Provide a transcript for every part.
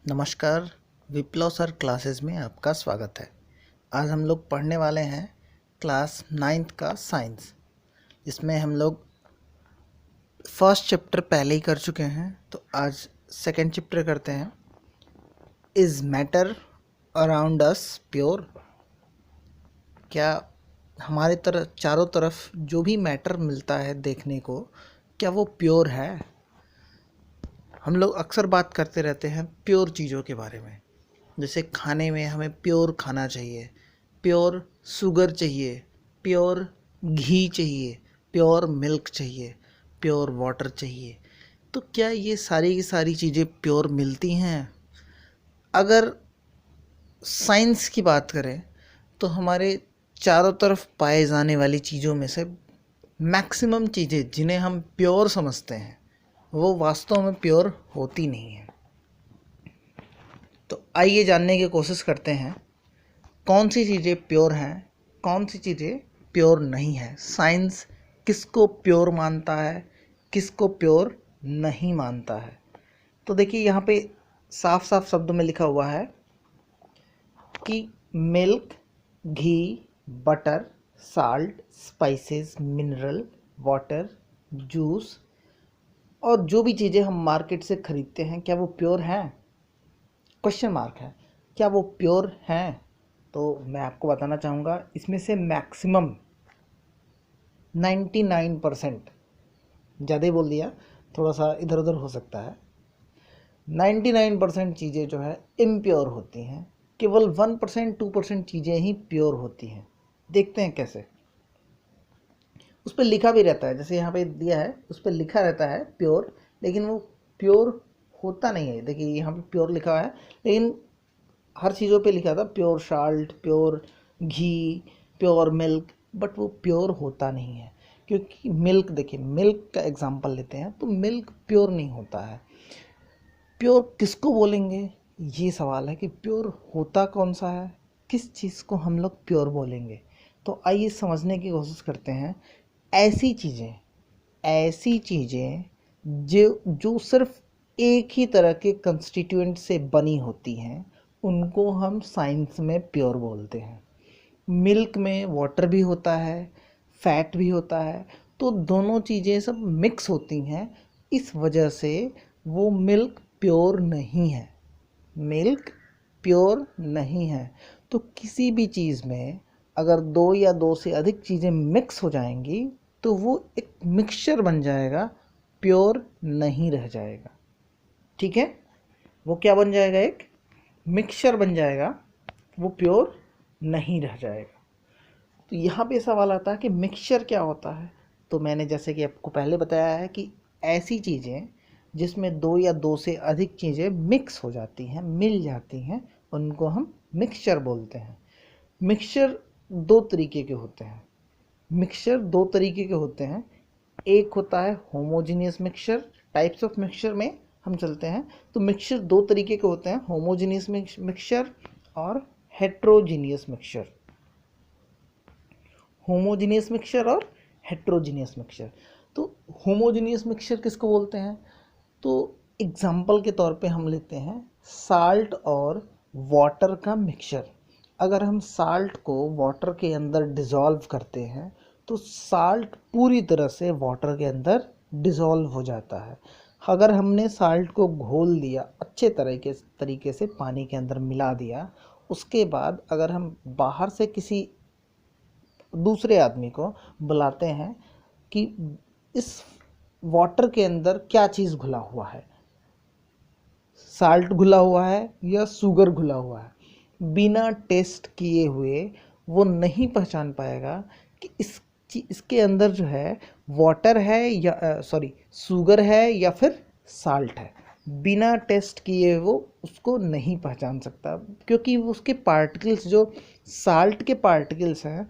नमस्कार। विप्लव sir classes में आपका स्वागत है। आज हम लोग पढ़ने वाले हैं क्लास 9th का साइंस। इसमें हम लोग फर्स्ट चैप्टर पहले ही कर चुके हैं, तो आज सेकंड चैप्टर करते हैं। Is matter around us pure? क्या हमारे तरफ चारों तरफ जो भी मैटर मिलता है देखने को, क्या वो प्योर है? हम लोग अक्सर बात करते रहते हैं प्योर चीज़ों के बारे में। जैसे खाने में हमें प्योर खाना चाहिए, प्योर शुगर चाहिए, प्योर घी चाहिए, प्योर मिल्क चाहिए, प्योर वाटर चाहिए। तो क्या ये सारी की सारी चीज़ें प्योर मिलती हैं? अगर साइंस की बात करें तो हमारे चारों तरफ पाए जाने वाली चीज़ों में से मैक्सिमम चीज़ें जिन्हें हम प्योर समझते हैं वो वास्तव में प्योर होती नहीं है। तो आइए जानने की कोशिश करते हैं कौन सी चीज़ें प्योर हैं, कौन सी चीज़ें प्योर नहीं है। साइंस किसको प्योर मानता है, किसको प्योर नहीं मानता है। तो देखिए यहाँ पे साफ साफ शब्दों में लिखा हुआ है कि milk, ghee, butter, salt, spices, mineral water, juice और जो भी चीज़ें हम मार्केट से ख़रीदते हैं, क्या वो प्योर हैं? क्वेश्चन मार्क है। क्या वो प्योर हैं? तो मैं आपको बताना चाहूँगा, इसमें से मैक्सिमम 99%, ज़्यादा ही बोल दिया, थोड़ा सा इधर उधर हो सकता है, 99% चीज़ें जो है इम्प्योर होती हैं। केवल 1% 2% चीज़ें ही प्योर होती हैं। देखते हैं कैसे। उस पर लिखा भी रहता है, जैसे यहाँ पे दिया है उस पर लिखा रहता है प्योर, लेकिन वो प्योर होता नहीं है। देखिए यहाँ पे प्योर लिखा है, लेकिन हर चीज़ों पे लिखा था pure salt, pure ghee, pure milk, but वो प्योर होता नहीं है। क्योंकि मिल्क, देखिए मिल्क का एग्जांपल लेते हैं तो मिल्क प्योर नहीं होता है। प्योर किसको बोलेंगे, ये सवाल है कि प्योर होता कौन सा है, किस चीज़ को हम लोग प्योर बोलेंगे। तो आइए समझने की कोशिश करते हैं। ऐसी चीज़ें जो सिर्फ एक ही तरह के कंस्टिट्यूएंट से बनी होती हैं, उनको हम साइंस में प्योर बोलते हैं। मिल्क में वाटर भी होता है, फैट भी होता है, तो दोनों चीज़ें सब मिक्स होती हैं, इस वजह से वो मिल्क प्योर नहीं है। मिल्क प्योर नहीं है। तो किसी भी चीज़ में अगर दो या दो से अधिक चीज़ें मिक्स हो जाएंगी तो वो एक मिक्सचर बन जाएगा, प्योर नहीं रह जाएगा। ठीक है, वो क्या बन जाएगा, एक मिक्सचर बन जाएगा, वो प्योर नहीं रह जाएगा। तो यहाँ पे सवाल आता है कि मिक्सचर क्या होता है। तो मैंने जैसे कि आपको पहले बताया है कि ऐसी चीज़ें जिसमें दो या दो से अधिक चीज़ें मिक्स हो जाती हैं, मिल जाती हैं, उनको हम मिक्सचर बोलते हैं। मिक्सचर दो तरीके के होते हैं। एक होता है homogeneous mixture. Types of mixture में हम चलते हैं तो मिक्सचर दो तरीके के होते हैं, होमोजीनियस मिक्सचर और हेट्रोजीनियस मिक्सचर। होमोजीनियस मिक्सचर और हेट्रोजीनियस मिक्सचर। तो होमोजीनियस मिक्सचर किसको बोलते हैं? तो एग्जाम्पल के तौर पे हम लेते हैं साल्ट और वाटर का मिक्सचर। अगर हम साल्ट को वाटर के अंदर डिज़ोल्व करते हैं तो साल्ट पूरी तरह से वाटर के अंदर डिज़ोल्व हो जाता है। अगर हमने साल्ट को घोल दिया, अच्छे तरीके से पानी के अंदर मिला दिया, उसके बाद अगर हम बाहर से किसी दूसरे आदमी को बुलाते हैं कि इस वाटर के अंदर क्या चीज़ घुला हुआ है, साल्ट घुला हुआ है या शुगर घुला हुआ है, बिना टेस्ट किए हुए वो नहीं पहचान पाएगा कि इसके अंदर जो है वाटर है या शुगर है या फिर साल्ट है। बिना टेस्ट किए वो उसको नहीं पहचान सकता, क्योंकि उसके पार्टिकल्स, जो साल्ट के पार्टिकल्स हैं,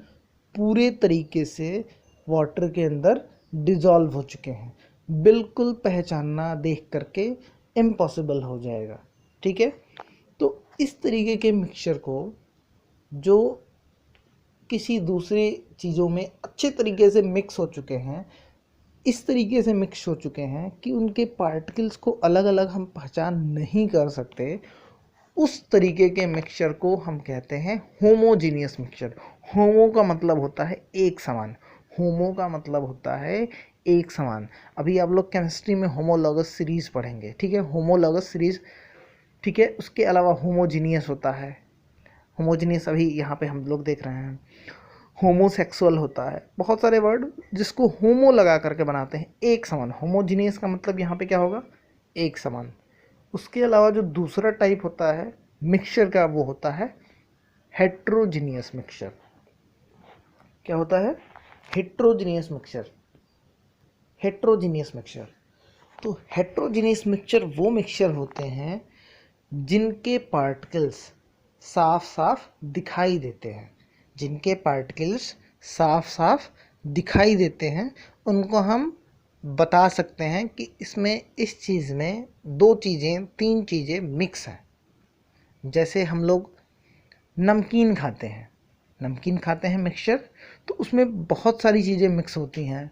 पूरे तरीके से वाटर के अंदर डिज़ोल्व हो चुके हैं। बिल्कुल पहचानना देख करके इम्पॉसिबल हो जाएगा। ठीक है, तो इस तरीके के मिक्सचर को जो किसी दूसरी चीज़ों में अच्छे तरीके से मिक्स हो चुके हैं, इस तरीके से मिक्स हो चुके हैं कि उनके पार्टिकल्स को अलग अलग हम पहचान नहीं कर सकते, उस तरीके के मिक्सचर को हम कहते हैं होमोजीनियस मिक्सचर। होमो का मतलब होता है एक समान, होमो का मतलब होता है एक समान। अभी आप लोग केमिस्ट्री में होमोलॉगस सीरीज पढ़ेंगे, ठीक है, होमोलॉगस सीरीज, ठीक है। उसके अलावा होमोजीनियस होता है, होमोजीनियस अभी यहाँ पे हम लोग देख रहे हैं। होमोसेक्सुअल होता है, बहुत सारे वर्ड जिसको होमो लगा करके बनाते हैं एक समान। होमोजीनियस का मतलब यहाँ पे क्या होगा, एक समान। उसके अलावा जो दूसरा टाइप होता है मिक्सचर का, वो होता है हेट्रोजीनियस मिक्सचर। क्या होता है, हेट्रोजीनियस मिक्सचर, हेट्रोजीनियस मिक्सचर। तो हेट्रोजीनियस मिक्सचर वो मिक्सचर होते हैं जिनके पार्टिकल्स साफ साफ दिखाई देते हैं, जिनके पार्टिकल्स साफ साफ दिखाई देते हैं, उनको हम बता सकते हैं कि इसमें, इस चीज़ में दो चीज़ें, तीन चीज़ें मिक्स हैं। जैसे हम लोग नमकीन खाते हैं, नमकीन खाते हैं मिक्सचर, तो उसमें बहुत सारी चीज़ें मिक्स होती हैं।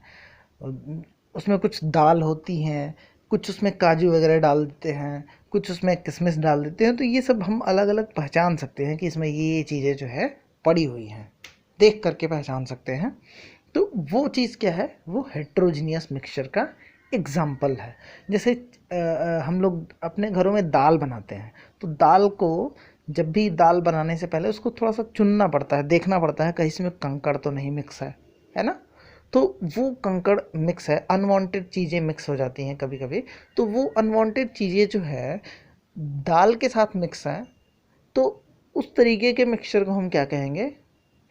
उसमें कुछ दाल होती हैं, कुछ उसमें काजू वगैरह डाल देते हैं, कुछ उसमें किशमिश डाल देते हैं। तो ये सब हम अलग अलग पहचान सकते हैं कि इसमें ये चीज़ें जो है पड़ी हुई हैं, देख करके पहचान सकते हैं। तो वो चीज़ क्या है, वो हेट्रोजीनियस मिक्सचर का एग्जाम्पल है। जैसे हम लोग अपने घरों में दाल बनाते हैं, तो दाल को जब भी दाल बनाने से पहले उसको थोड़ा सा चुनना पड़ता है, देखना पड़ता है कहीं इसमें कंकड़ तो नहीं मिक्स है ना। तो वो कंकड़ मिक्स है, अनवांटेड चीज़ें मिक्स हो जाती हैं कभी कभी। तो वो अनवांटेड चीज़ें जो है दाल के साथ मिक्स हैं, तो उस तरीके के मिक्सचर को हम क्या कहेंगे,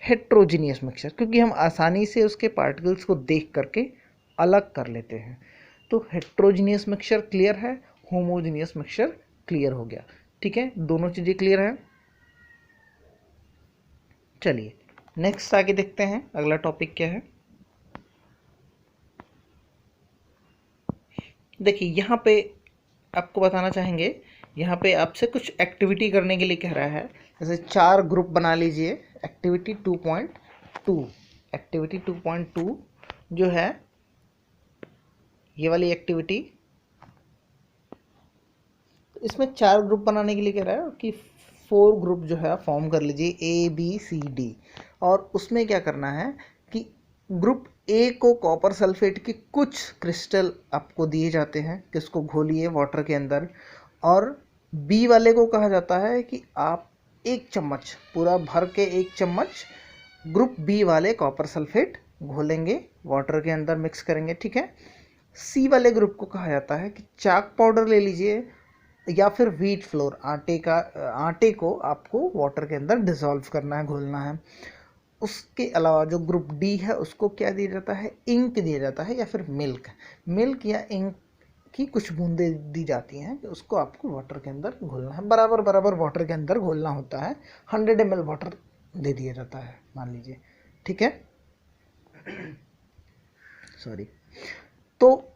हेट्रोजीनियस मिक्सचर, क्योंकि हम आसानी से उसके पार्टिकल्स को देख करके अलग कर लेते हैं। तो हेट्रोजीनियस मिक्सचर क्लियर है, होमोजीनियस मिक्सचर क्लियर हो गया, ठीक है, दोनों चीज़ें क्लियर हैं। चलिए नेक्स्ट आगे देखते हैं, अगला टॉपिक क्या है। देखिए यहाँ पे आपको बताना चाहेंगे, यहाँ पे आपसे कुछ एक्टिविटी करने के लिए कह रहा है। जैसे 4 ग्रुप बना लीजिए, एक्टिविटी 2.2, एक्टिविटी 2.2 जो है ये वाली एक्टिविटी, इसमें 4 ग्रुप बनाने के लिए कह रहा है कि 4 ग्रुप जो है फॉर्म कर लीजिए, ABCD। और उसमें क्या करना है कि ग्रुप ए को कॉपर सल्फेट के कुछ क्रिस्टल आपको दिए जाते हैं कि इसको घोलिए वाटर के अंदर, और बी वाले को कहा जाता है कि आप 1 चम्मच पूरा भर के 1 चम्मच ग्रुप बी वाले कॉपर सल्फेट घोलेंगे वाटर के अंदर, मिक्स करेंगे, ठीक है। सी वाले ग्रुप को कहा जाता है कि चाक पाउडर ले लीजिए या फिर व्हीट फ्लोर, आटे को आपको वाटर के अंदर डिसॉल्व करना है, घोलना है। उसके अलावा जो ग्रुप डी है उसको क्या दिया जाता है, इंक दिया जाता है या फिर मिल्क या इंक की कुछ बूंदें दी जाती हैं कि उसको आपको वाटर के अंदर घोलना है, बराबर बराबर वाटर के अंदर घोलना होता है। 100 ml वाटर दे दिया जाता है मान लीजिए, ठीक है, सॉरी। तो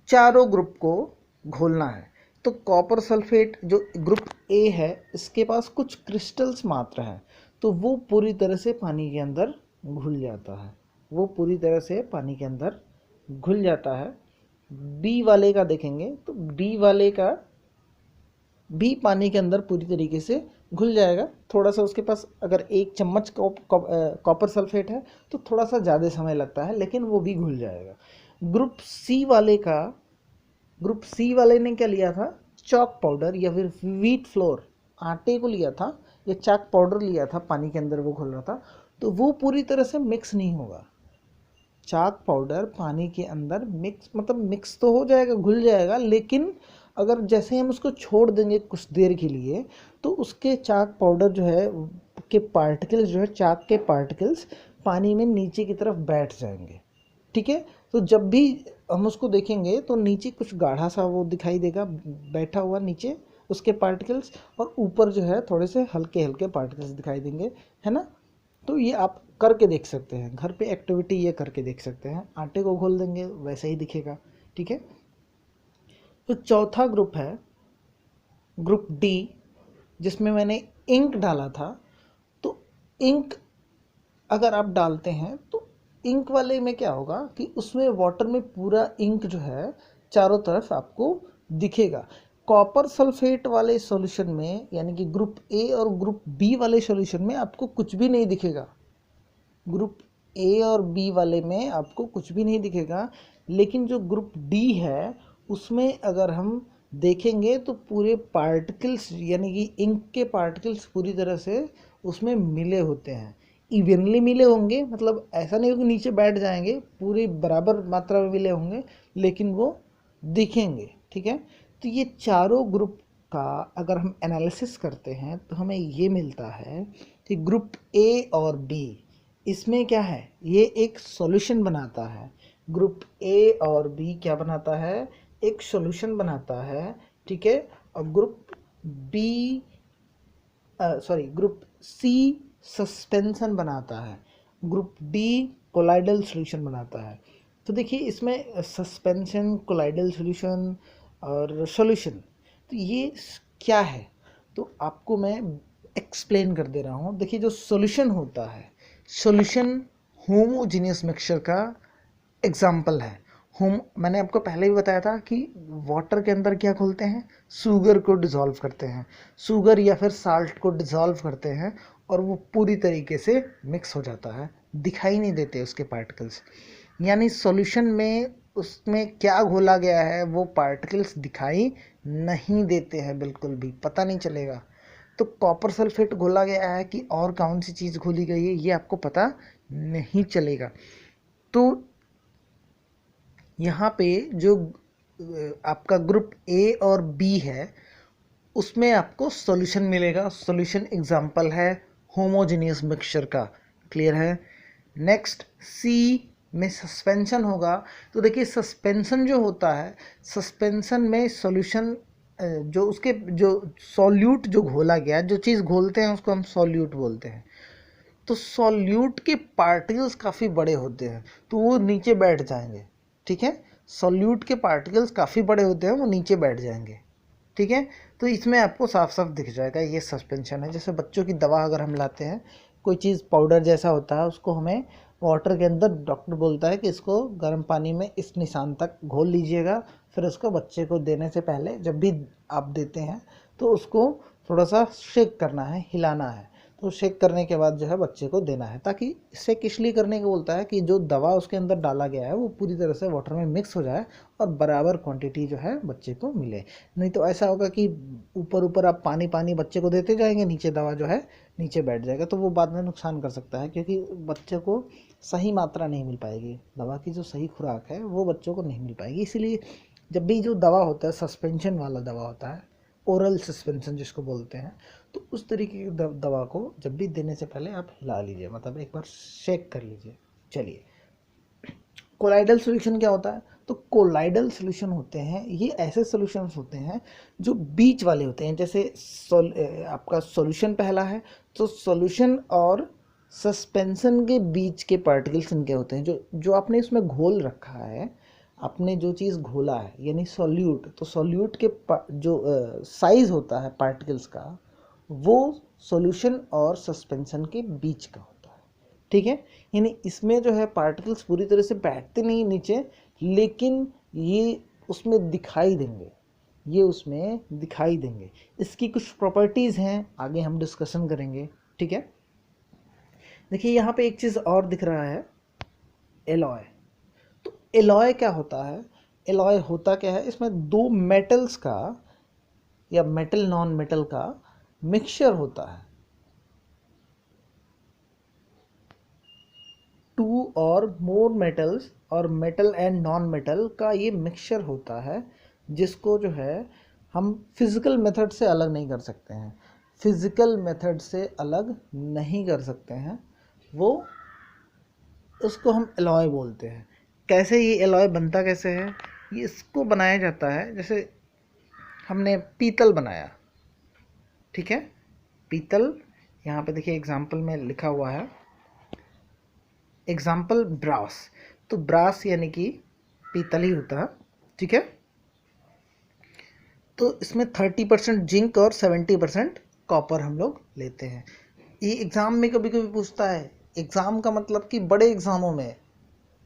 चारों ग्रुप को घोलना है। तो कॉपर सल्फेट जो ग्रुप ए है इसके पास कुछ क्रिस्टल्स मात्र हैं, तो वो पूरी तरह से पानी के अंदर घुल जाता है, वो पूरी तरह से पानी के अंदर घुल जाता है। बी वाले का देखेंगे तो बी वाले का भी पानी के अंदर पूरी तरीके से घुल जाएगा। थोड़ा सा उसके पास अगर 1 चम्मच कॉपर सल्फेट है तो थोड़ा सा ज़्यादा समय लगता है, लेकिन वो भी घुल जाएगा। ग्रुप सी वाले ने क्या लिया था, चॉक पाउडर या फिर व्हीट फ्लोर, आटे को लिया था या चाक पाउडर लिया था, पानी के अंदर वो घुल रहा था, तो वो पूरी तरह से मिक्स नहीं होगा। चाक पाउडर पानी के अंदर मिक्स, मतलब मिक्स तो हो जाएगा, घुल जाएगा, लेकिन अगर जैसे हम उसको छोड़ देंगे कुछ देर के लिए तो उसके चाक पाउडर जो है के पार्टिकल्स जो है, चाक के पार्टिकल्स पानी में नीचे की तरफ बैठ जाएंगे, ठीक है। तो जब भी हम उसको देखेंगे तो नीचे कुछ गाढ़ा सा वो दिखाई देगा बैठा हुआ नीचे उसके पार्टिकल्स, और ऊपर जो है थोड़े से हल्के हल्के पार्टिकल्स दिखाई देंगे, है ना। तो ये आप करके देख सकते हैं, घर पे एक्टिविटी ये करके देख सकते हैं। आटे को घोल देंगे वैसे ही दिखेगा, ठीक है। तो चौथा ग्रुप है ग्रुप डी, जिसमें मैंने इंक डाला था। तो इंक अगर आप डालते हैं तो इंक वाले में क्या होगा कि उसमें वाटर में पूरा इंक जो है चारों तरफ आपको दिखेगा। कॉपर सल्फेट वाले सॉल्यूशन में यानी कि ग्रुप ए और ग्रुप बी वाले सॉल्यूशन में आपको कुछ भी नहीं दिखेगा। ग्रुप ए और बी वाले में आपको कुछ भी नहीं दिखेगा, लेकिन जो ग्रुप डी है उसमें अगर हम देखेंगे तो पूरे पार्टिकल्स यानी कि इंक के पार्टिकल्स पूरी तरह से उसमें मिले होते हैं, इवनली मिले होंगे, मतलब ऐसा नहीं हो कि नीचे बैठ जाएंगे, पूरी बराबर मात्रा में मिले होंगे, लेकिन वो दिखेंगे। ठीक है, तो ये चारों ग्रुप का अगर हम एनालिसिस करते हैं तो हमें ये मिलता है कि ग्रुप ए और बी इसमें क्या है, ये एक सॉल्यूशन बनाता है। ग्रुप ए और बी क्या बनाता है, एक सॉल्यूशन बनाता है। ठीक है, और ग्रुप सी सस्पेंशन बनाता है, ग्रुप डी कोलाइडल सॉल्यूशन बनाता है। तो देखिए इसमें सस्पेंशन, कोलाइडल सॉल्यूशन और सॉल्यूशन, तो ये क्या है तो आपको मैं एक्सप्लेन कर दे रहा हूँ। देखिए जो सॉल्यूशन होता है, सॉल्यूशन होमोजीनियस मिक्सचर का एग्जाम्पल है। मैंने आपको पहले भी बताया था कि वाटर के अंदर क्या खोलते हैं, शुगर को डिज़ोल्व करते हैं, शुगर या फिर साल्ट को डिज़ोल्व करते हैं और वो पूरी तरीके से मिक्स हो जाता है, दिखाई नहीं देते उसके पार्टिकल्स। यानी सॉल्यूशन में उसमें क्या घोला गया है वो पार्टिकल्स दिखाई नहीं देते हैं, बिल्कुल भी पता नहीं चलेगा। तो कॉपर सल्फेट घोला गया है कि और कौन सी चीज़ घोली गई है ये आपको पता नहीं चलेगा। तो यहाँ पे जो आपका ग्रुप ए और बी है उसमें आपको सॉल्यूशन मिलेगा। सॉल्यूशन एग्जाम्पल है होमोजेनियस मिक्सचर का, क्लियर है। नेक्स्ट सी में सस्पेंशन होगा। तो देखिए सस्पेंशन जो होता है, सस्पेंशन में सॉल्यूशन जो उसके जो सॉल्यूट जो घोला गया, जो चीज़ घोलते हैं उसको हम सॉल्यूट बोलते हैं। तो सॉल्यूट के पार्टिकल्स काफ़ी बड़े होते हैं तो वो नीचे बैठ जाएंगे। ठीक है, सॉल्यूट के पार्टिकल्स काफ़ी बड़े होते हैं, वो नीचे बैठ जाएंगे। ठीक है, तो इसमें आपको साफ साफ दिख जाएगा ये सस्पेंशन है। जैसे बच्चों की दवा अगर हम लाते हैं, कोई चीज़ पाउडर जैसा होता है, उसको हमें वाटर के अंदर डॉक्टर बोलता है कि इसको गर्म पानी में इस निशान तक घोल लीजिएगा, फिर उसको बच्चे को देने से पहले जब भी आप देते हैं तो उसको थोड़ा सा शेक करना है, हिलाना है। तो शेक करने के बाद जो है बच्चे को देना है, ताकि शेक इसलिए करने को बोलता है कि जो दवा उसके अंदर डाला गया है वो पूरी तरह से वाटर में मिक्स हो जाए और बराबर क्वांटिटी जो है बच्चे को मिले। नहीं तो ऐसा होगा कि ऊपर ऊपर आप पानी पानी बच्चे को देते जाएंगे, नीचे दवा जो है नीचे बैठ जाएगा, तो वो बाद में नुकसान कर सकता है, क्योंकि बच्चे को सही मात्रा नहीं मिल पाएगी, दवा की जो सही खुराक है वो बच्चों को नहीं मिल पाएगी। इसीलिए जब भी जो दवा होता है, सस्पेंशन वाला दवा होता है, ओरल सस्पेंशन जिसको बोलते हैं, तो उस तरीके की दवा को जब भी देने से पहले आप हिला लीजिए, मतलब एक बार शेक कर लीजिए। चलिए, कोलाइडल सॉल्यूशन क्या होता है, तो कोलाइडल सॉल्यूशन होते हैं, ये ऐसे सॉल्यूशंस होते हैं जो बीच वाले होते हैं। जैसे आपका सॉल्यूशन पहला है, तो सॉल्यूशन और सस्पेंशन के बीच के पार्टिकल्स इनके होते हैं। जो आपने इसमें घोल रखा है, आपने जो चीज़ घोला है यानी सॉल्यूट, तो सॉल्यूट के जो साइज़ होता है पार्टिकल्स का, वो सॉल्यूशन और सस्पेंशन के बीच का होता है। ठीक है, यानी इसमें जो है पार्टिकल्स पूरी तरह से बैठते नहीं नीचे, लेकिन ये उसमें दिखाई देंगे, ये उसमें दिखाई देंगे। इसकी कुछ प्रॉपर्टीज़ हैं, आगे हम डिस्कशन करेंगे। ठीक है, देखिए यहाँ पे एक चीज़ और दिख रहा है, एलॉय। तो एलॉय क्या होता है, एलॉय होता क्या है, इसमें दो मेटल्स का या मेटल नॉन मेटल का मिक्सचर होता है, टू और मोर मेटल्स और मेटल एंड नॉन मेटल का ये मिक्सचर होता है, जिसको जो है हम फिज़िकल मेथड से अलग नहीं कर सकते हैं। फिज़िकल मेथड से अलग नहीं कर सकते हैं, वो उसको हम एलॉय बोलते हैं। कैसे ये एलॉय बनता कैसे है, ये इसको बनाया जाता है, जैसे हमने पीतल बनाया। ठीक है, पीतल, यहाँ पे देखिए एग्जाम्पल में लिखा हुआ है, एग्जाम्पल ब्रास। तो ब्रास यानी कि पीतल ही होता है। ठीक है, तो इसमें 30% जिंक और 70% कॉपर हम लोग लेते हैं। ये एग्ज़ाम में कभी कभी पूछता है, एग्ज़ाम का मतलब कि बड़े एग्ज़ामों में,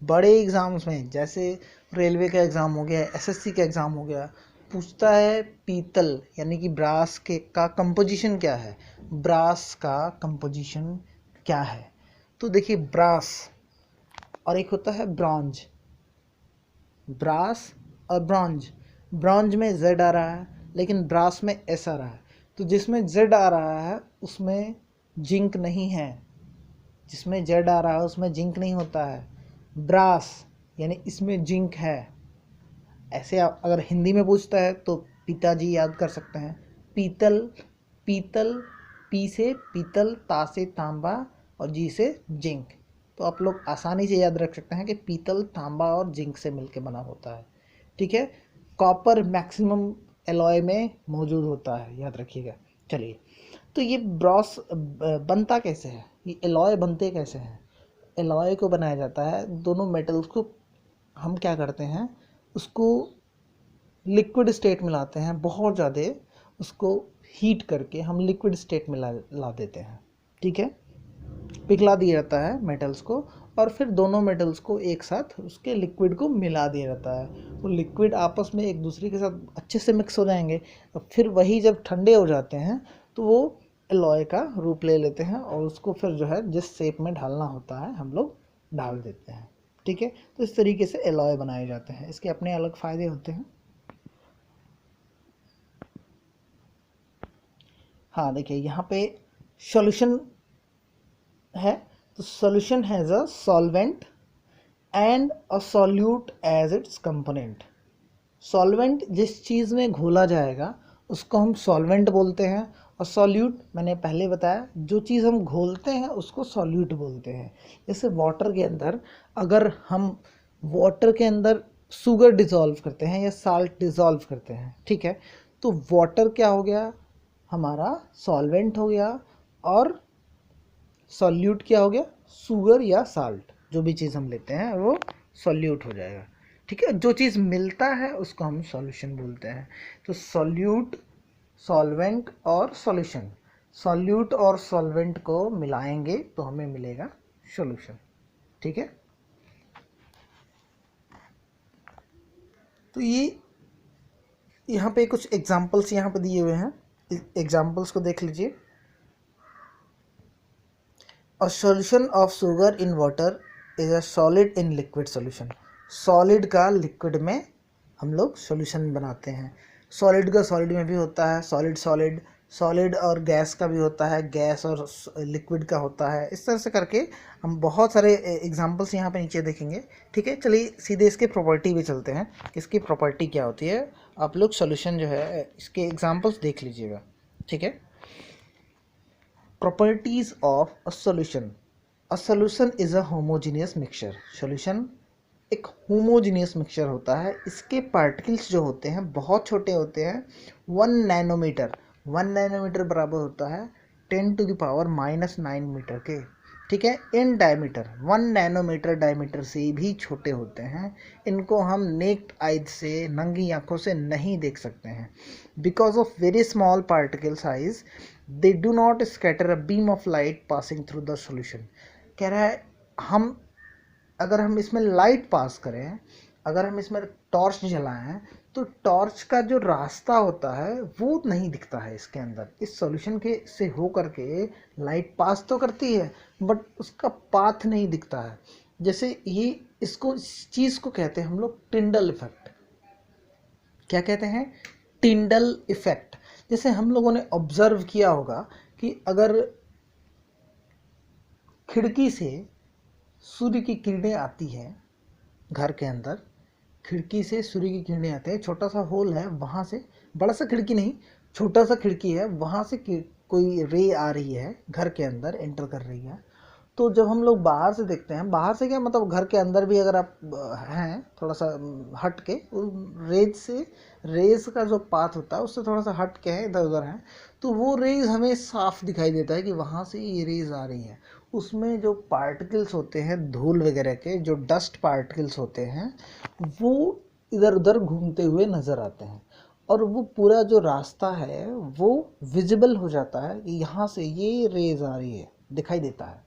बड़े एग्ज़ाम्स में, जैसे रेलवे का एग्ज़ाम हो गया, एसएससी का एग्ज़ाम हो गया, पूछता है पीतल यानी कि ब्रास के का कंपोजिशन क्या है, ब्रास का कंपोजिशन क्या है। तो देखिए ब्रास और एक होता है ब्रॉन्ज, ब्रास और ब्रॉन्ज। ब्रॉन्ज में जेड आ रहा है लेकिन ब्रास में एस आ रहा है, तो जिसमें जेड आ रहा है उसमें जिंक नहीं है, जिसमें जेड आ रहा है उसमें जिंक नहीं होता है। ब्रास यानी इसमें जिंक है। ऐसे आप अगर हिंदी में पूछता है तो पिताजी याद कर सकते हैं, पीतल, पीतल, पी से पीतल, ता से तांबा और जी से जिंक। तो आप लोग आसानी से याद रख सकते हैं कि पीतल तांबा और जिंक से मिलकर बना होता है। ठीक है, कॉपर मैक्सिमम एलॉय में मौजूद होता है, याद रखिएगा। चलिए, तो ये ब्रॉस बनता कैसे है, ये एलॉय बनते कैसे हैं। एलॉय को बनाया जाता है, दोनों मेटल्स को हम क्या करते हैं, उसको लिक्विड स्टेट में लाते हैं, बहुत ज़्यादा उसको हीट करके हम लिक्विड स्टेट में ला देते हैं। ठीक है, पिघला दिया जाता है मेटल्स को और फिर दोनों मेटल्स को एक साथ उसके लिक्विड को मिला दिया जाता है। वो लिक्विड आपस में एक दूसरे के साथ अच्छे से मिक्स हो जाएंगे और फिर वही जब ठंडे हो जाते हैं तो वो एलॉय का रूप ले लेते हैं और उसको फिर जो है जिस शेप में ढालना होता है हम लोग ढाल देते हैं। ठीक है, तो इस तरीके से एलॉय बनाए जाते हैं, इसके अपने अलग फ़ायदे होते हैं। हाँ देखिए यहाँ पे सॉल्यूशन है, तो solution has a solvent and a solute as its component. Solvent जिस चीज़ में घोला जाएगा उसको हम सॉल्वेंट बोलते हैं, और सॉल्यूट मैंने पहले बताया जो चीज़ हम घोलते हैं उसको सॉल्यूट बोलते हैं। जैसे वाटर के अंदर, अगर हम वाटर के अंदर शुगर डिज़ोल्व करते हैं या साल्ट डिज़ोल्व करते हैं, ठीक है, तो वाटर क्या हो गया, हमारा सॉल्वेंट हो गया, और सॉल्यूट क्या हो गया, शुगर या साल्ट, जो भी चीज़ हम लेते हैं वो सॉल्यूट हो जाएगा। ठीक है, जो चीज़ मिलता है उसको हम सॉल्यूशन बोलते हैं। तो सॉल्यूट, सॉल्वेंट और सॉल्यूशन, सॉल्यूट और सॉल्वेंट को मिलाएंगे तो हमें मिलेगा सॉल्यूशन। ठीक है, तो ये यहाँ पे कुछ एग्जांपल्स यहाँ पे दिए हुए हैं, एग्जांपल्स को देख लीजिए। A solution of sugar in water is a solid in liquid solution। Solid का लिक्विड में हम लोग सॉल्यूशन बनाते हैं। सॉलिड का सॉलिड में भी होता है, सॉलिड सॉलिड, सॉलिड और गैस का भी होता है, गैस और लिक्विड का होता है। इस तरह से करके हम बहुत सारे एग्जांपल्स यहाँ पे नीचे देखेंगे। ठीक है, चलिए सीधे इसके प्रॉपर्टी पे चलते हैं, इसकी प्रॉपर्टी क्या होती है। आप लोग सॉल्यूशन जो है इसके एग्जांपल्स देख लीजिएगा। ठीक है, properties of a solution। a solution is a homogeneous mixture। solution एक homogeneous mixture होता है, इसके particles जो होते हैं बहुत छोटे होते हैं, 1 नैनोमीटर, 1 नैनोमीटर बराबर होता है 10⁻⁻9 मीटर के। ठीक है, इन डायमीटर, 1 नैनोमीटर डायमीटर से भी छोटे होते हैं, इनको हम नेक्ड आइज से, नंगी आंखों से नहीं देख सकते हैं। Because of very small particle size they do not scatter a beam of light passing through the solution. कह रहा है हम अगर हम इसमें लाइट पास करें, अगर हम इसमें टॉर्च जलाएं तो टॉर्च का जो रास्ता होता है वो नहीं दिखता है इसके अंदर। इस सॉल्यूशन के से हो करके लाइट पास तो करती है बट उसका पाथ नहीं दिखता है। जैसे ये इसको, इस चीज़ को कहते हैं हम लोग टिंडल इफेक्ट। क्या कहते हैं, टिंडल इफेक्ट। जैसे हम लोगों ने ऑब्जर्व किया होगा कि अगर खिड़की से सूर्य की किरणें आती हैं घर के अंदर, खिड़की से सूर्य की किरणें आते हैं, छोटा सा होल है वहाँ से, बड़ा सा खिड़की नहीं, छोटा सा खिड़की है, वहाँ से कोई रे आ रही है घर के अंदर, एंटर कर रही है। तो जब हम लोग बाहर से देखते हैं, बाहर से क्या मतलब घर के अंदर भी अगर आप हैं थोड़ा सा हट के, रेज से, रेज का जो पाथ होता है उससे थोड़ा सा हट के है, इधर उधर है, तो वो रेज हमें साफ दिखाई देता है कि वहाँ से ये रेज आ रही है। उसमें जो पार्टिकल्स होते हैं धूल वगैरह के, जो डस्ट पार्टिकल्स होते हैं वो इधर उधर घूमते हुए नज़र आते हैं, और वो पूरा जो रास्ता है वो विजिबल हो जाता है कि यहाँ से ये रेज आ रही है, दिखाई देता है।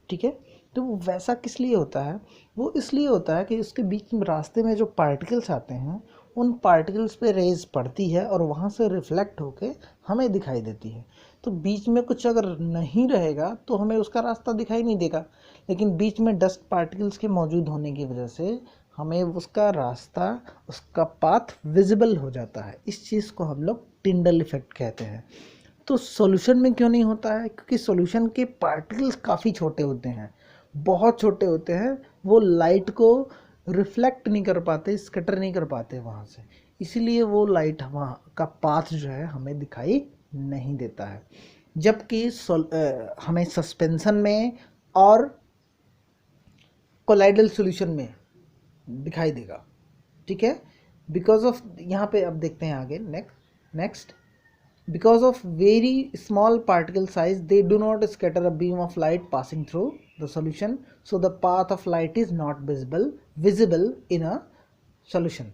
ठीक है, तो वो वैसा किस लिए होता है, वो इसलिए होता है कि उसके बीच में रास्ते में जो पार्टिकल्स आते हैं उन पार्टिकल्स पे रेज पड़ती है और वहाँ से रिफ्लेक्ट होके हमें दिखाई देती है। तो बीच में कुछ अगर नहीं रहेगा तो हमें उसका रास्ता दिखाई नहीं देगा, लेकिन बीच में डस्ट पार्टिकल्स के मौजूद होने की वजह से हमें उसका रास्ता, उसका पाथ विजिबल हो जाता है। इस चीज़ को हम लोग टिंडल इफेक्ट कहते हैं। तो सॉल्यूशन में क्यों नहीं होता है? क्योंकि सॉल्यूशन के पार्टिकल्स काफ़ी छोटे होते हैं, बहुत छोटे होते हैं। वो लाइट को रिफ्लेक्ट नहीं कर पाते, स्कैटर नहीं कर पाते वहाँ से, इसीलिए वो लाइट वहाँ का पाथ जो है हमें दिखाई नहीं देता है। जबकि हमें सस्पेंशन में और कोलाइडल सॉल्यूशन में दिखाई देगा। ठीक है, बिकॉज ऑफ, यहाँ पे अब देखते हैं आगे next because of very small particle size they do not scatter a beam of light passing through the solution, so the path of light is not visible in a solution.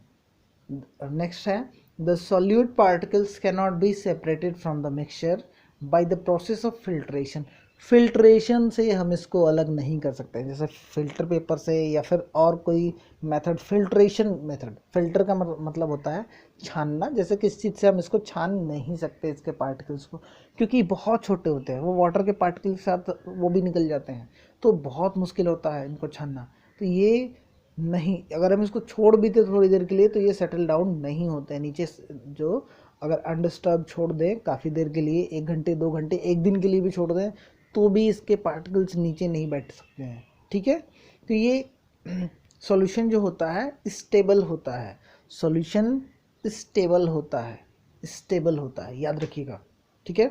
Next है, the solute particles cannot be separated from the mixture by the process of filtration. Filtration से हम इसको अलग नहीं कर सकते, जैसे filter paper से या फिर और कोई मेथड। फिल्ट्रेशन मेथड, फिल्टर का मतलब होता है छानना, जैसे किस चीज़ से हम इसको छान नहीं सकते इसके पार्टिकल्स को, क्योंकि बहुत छोटे होते हैं। वो वाटर के पार्टिकल के साथ वो भी निकल जाते हैं, तो बहुत मुश्किल होता है इनको छानना। तो ये नहीं, अगर हम इसको छोड़ भी दें थोड़ी देर के लिए तो ये सेटल डाउन नहीं होते हैं नीचे। जो अगर अनडिस्टर्ब छोड़ दें काफ़ी देर के लिए, 1 घंटे 2 घंटे 1 दिन के लिए भी छोड़ दें, तो भी इसके पार्टिकल्स नीचे नहीं बैठ सकते हैं। ठीक है, तो ये सॉल्यूशन जो होता है स्टेबल होता है। सॉल्यूशन स्टेबल होता है, स्टेबल होता है, याद रखिएगा। ठीक है,